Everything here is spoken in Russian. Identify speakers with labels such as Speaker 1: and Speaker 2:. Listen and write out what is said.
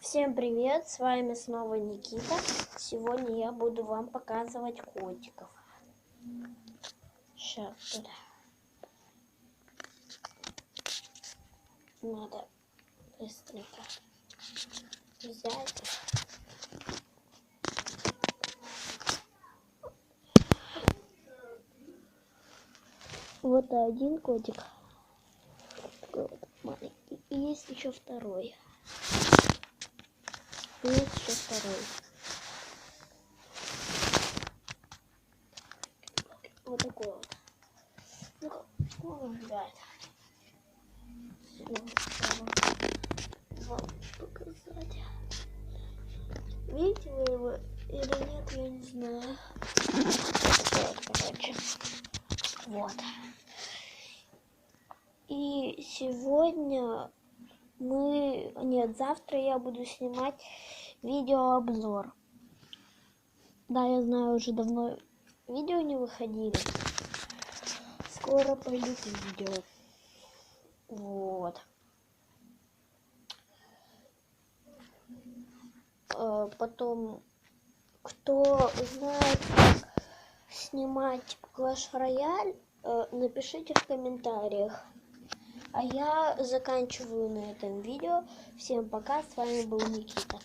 Speaker 1: Всем привет, с вами снова Никита. Сегодня я буду вам показывать котиков. Сейчас туда надо быстренько взять. Вот один котик, такой вот маленький, и есть еще второй. Вот такой вот. Ну, ребят. Вам показать. Видите вы его или нет, я не знаю. Вот, короче. Вот. И сегодня завтра я буду снимать видеообзор. Да, я знаю, уже давно видео не выходили. Скоро пойдут видео. Вот. Потом, кто знает, как снимать Clash Royale, напишите в комментариях. А я заканчиваю на этом видео. Всем пока, с вами был Никита.